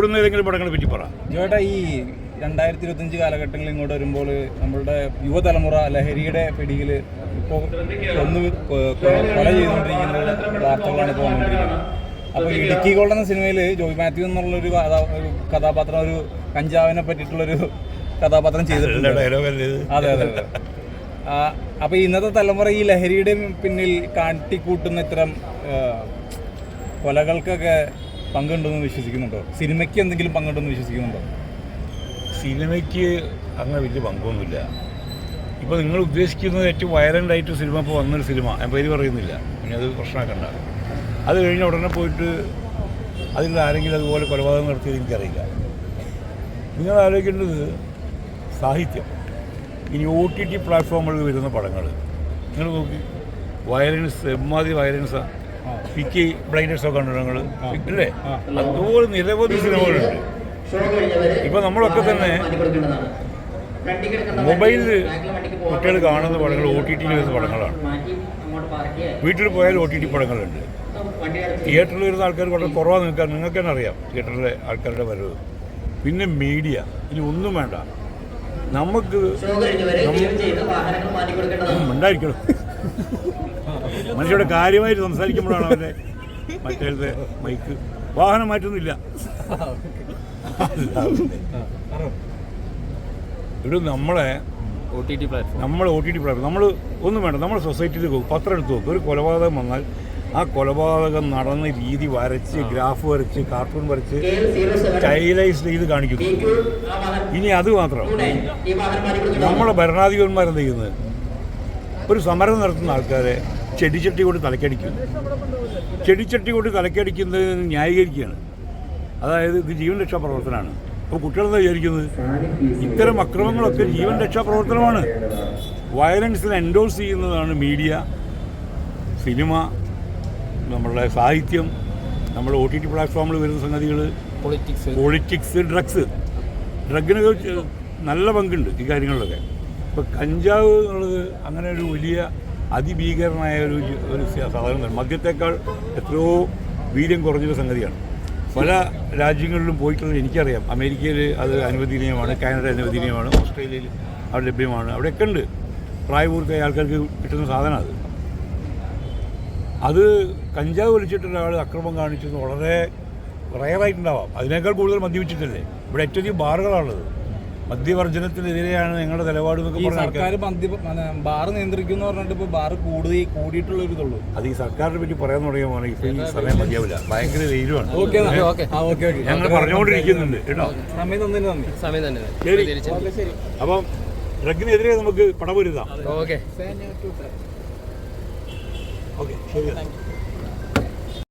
ഓടുന്ന ഏതെങ്കിലും പടങ്ങളെ പറ്റി പറ. ജോട്ടാ, ഈ 2025 കാലഘട്ടങ്ങളിൽ ഇങ്ങോട്ട് വരുമ്പോൾ നമ്മളുടെ യുവതലമുറ ലഹരിയുടെ പിടിയിൽ ഇപ്പോൾ കൊല ചെയ്തുകൊണ്ടിരിക്കുന്നത് വാർത്തകളാണ് ഇപ്പോൾ വന്നുകൊണ്ടിരിക്കുന്നത്. അപ്പോൾ ഇടുക്കി ഗോൾഡ് എന്ന സിനിമയിൽ ജോയ് മാത്യു എന്നുള്ളൊരു കഥാപാത്രം, ഒരു കഞ്ചാവിനെ പറ്റിയിട്ടുള്ളൊരു കഥാപാത്രം ചെയ്തിട്ടുണ്ട്. അതെ അതെ അതെ. അപ്പോൾ ഇന്നത്തെ തലമുറ ഈ ലഹരിയുടെ പിന്നിൽ കാട്ടിക്കൂട്ടുന്ന ഇത്തരം കൊലകൾക്കൊക്കെ പങ്കുണ്ടെന്ന് വിശ്വസിക്കുന്നുണ്ടോ? സിനിമയ്ക്ക് എന്തെങ്കിലും പങ്കുണ്ടെന്ന് വിശ്വസിക്കുന്നുണ്ടോ? സിനിമയ്ക്ക് അങ്ങനെ വലിയ പങ്കൊന്നുമില്ല. ഇപ്പോൾ നിങ്ങൾ ഉദ്ദേശിക്കുന്നത് ഏറ്റവും വയലൻ്റായിട്ട് സിനിമ ഇപ്പോൾ വന്നൊരു സിനിമ, ഞാൻ പേര് പറയുന്നില്ല, പിന്നെ അത് പ്രശ്നമാക്കണ്ട. അത് കഴിഞ്ഞ ഉടനെ പോയിട്ട് അതിൽ ആരെങ്കിലും അതുപോലെ കൊലപാതകം നടത്തിയത് എനിക്കറിയില്ല. നിങ്ങൾ ആലോചിക്കേണ്ടത് സാഹിത്യം. ഇനി OTT പ്ലാറ്റ്ഫോമുകളിൽ വരുന്ന പടങ്ങൾ നിങ്ങൾ നോക്കി, വയലൻസ്, എമ്മാതിരി വയലൻസാണ്. പിക്കി ബ്ലൈൻഡേഴ്സൊക്കെ കണ്ടു നിങ്ങൾ അല്ലേ? അതുപോലെ നിരവധി സിനിമകളുണ്ട്. ഇപ്പോൾ നമ്മളൊക്കെ തന്നെ മൊബൈലിൽ കുട്ടികൾ കാണുന്ന പടങ്ങൾ OTT വരുന്ന പടങ്ങളാണ്. വീട്ടിൽ പോയാൽ OTT പടങ്ങളുണ്ട്. തിയേറ്ററിൽ വരുന്ന ആൾക്കാർ വളരെ കുറവാണ്. നിങ്ങൾക്ക് തന്നെ അറിയാം തിയേറ്ററിലെ ആൾക്കാരുടെ വരവ്. പിന്നെ മീഡിയ, ഇനി ഒന്നും വേണ്ട, നമുക്ക് ഉണ്ടായിരിക്കണം. മനുഷ്യരുടെ കാര്യമായിട്ട് സംസാരിക്കുമ്പോഴാണ് അവരുടെ മറ്റേ മൈക്ക്. വാഹനം മാറ്റുന്നില്ല. ഇവിടെ നമ്മളെ OTT പ്ലാറ്റ്ഫോം, നമ്മൾ ഒന്നും വേണ്ട, നമ്മൾ സൊസൈറ്റിയിൽ പോകും, പത്രം എടുത്ത് നോക്കും. ഒരു കൊലപാതകം വന്നാൽ ആ കൊലപാതകം നടന്ന രീതി വരച്ച്, ഗ്രാഫ് വരച്ച്, കാർട്ടൂൺ വരച്ച്, സ്റ്റൈലൈസ് ചെയ്ത് കാണിക്കുന്നു. ഇനി അത് മാത്രം, നമ്മളെ ഭരണാധിപന്മാരെന്ത് ചെയ്യുന്നത്? ഒരു സമരം നടത്തുന്ന ആൾക്കാരെ ചെടിച്ചട്ടി കൊണ്ട് തലക്കടിക്കുന്നു. ചെടിച്ചട്ടി കൊണ്ട് തലക്കടിക്കുന്നതിന് ന്യായീകരിക്കുകയാണ്. അതായത് ഇത് ജീവൻ രക്ഷാ പ്രവർത്തനമാണ്. അപ്പോൾ കുട്ടികളെന്താ വിചാരിക്കുന്നത്? ഇത്തരം അക്രമങ്ങളൊക്കെ ജീവൻ രക്ഷാ പ്രവർത്തനമാണ്. വയലൻസിനെ എൻഡോഴ്സ് ചെയ്യുന്നതാണ് മീഡിയ, സിനിമ, നമ്മളുടെ സാഹിത്യം, നമ്മുടെ OTT പ്ലാറ്റ്ഫോമിൽ വരുന്ന സംഗതികൾ, പൊളിറ്റിക്സ്, ഡ്രഗിനൊക്കെ നല്ല പങ്കുണ്ട് ഈ കാര്യങ്ങളിലൊക്കെ. ഇപ്പോൾ കഞ്ചാവ് എന്നുള്ളത് അങ്ങനെ ഒരു വലിയ അതിഭീകരനായ ഒരു സാധനം, മദ്യത്തേക്കാൾ എത്രയോ വീര്യം കുറഞ്ഞൊരു സംഗതിയാണ്. പല രാജ്യങ്ങളിലും പോയിട്ടുള്ളത് എനിക്കറിയാം. അമേരിക്കയിൽ അത് അനുവദനീയമാണ്, കാനഡ അനുവദനീയമാണ്, ഓസ്ട്രേലിയയിൽ അവിടെ ലഭ്യമാണ്. അവിടെയൊക്കെ ഉണ്ട്. പ്രായപൂർത്തിയായ ആൾക്കാർക്ക് കിട്ടുന്ന സാധനമാണ് അത്. കഞ്ചാവ് വലിച്ചിട്ടുള്ള ആൾ അക്രമം കാണിച്ചത് വളരെ റയറായിട്ടുണ്ടാവാം. അതിനേക്കാൾ കൂടുതൽ മദ്യപിച്ചിട്ടല്ലേ. ഇവിടെ ഏറ്റവും അധികം ബാറുകളാണുള്ളത്. മദ്യവർജനത്തിനെതിരെയാണ് ഞങ്ങളുടെ നിലപാട് എന്നൊക്കെ പറഞ്ഞ സർക്കാർ ബാർ നിയന്ത്രിക്കുന്നു പറഞ്ഞിട്ട് ഇപ്പോൾ ബാർ കൂടിയിട്ടുള്ള ഒരു ഇതുള്ളൂ. അത് ഈ സർക്കാരിനെ പറ്റി പറയാൻ തുടങ്ങിയ ഇപ്പോൾ ഈ സമയം മതിയാവില്ല, ഭയങ്കര ധൈര്യമാണ്. ഞങ്ങൾ പറഞ്ഞുകൊണ്ടിരിക്കുന്നുണ്ട് കേട്ടോ. സമയം തന്നെ. ശരി, അപ്പം ഡ്രഗിനെതിരെ നമുക്ക് പടപൊരുതാം. ഓക്കെ, ശരി.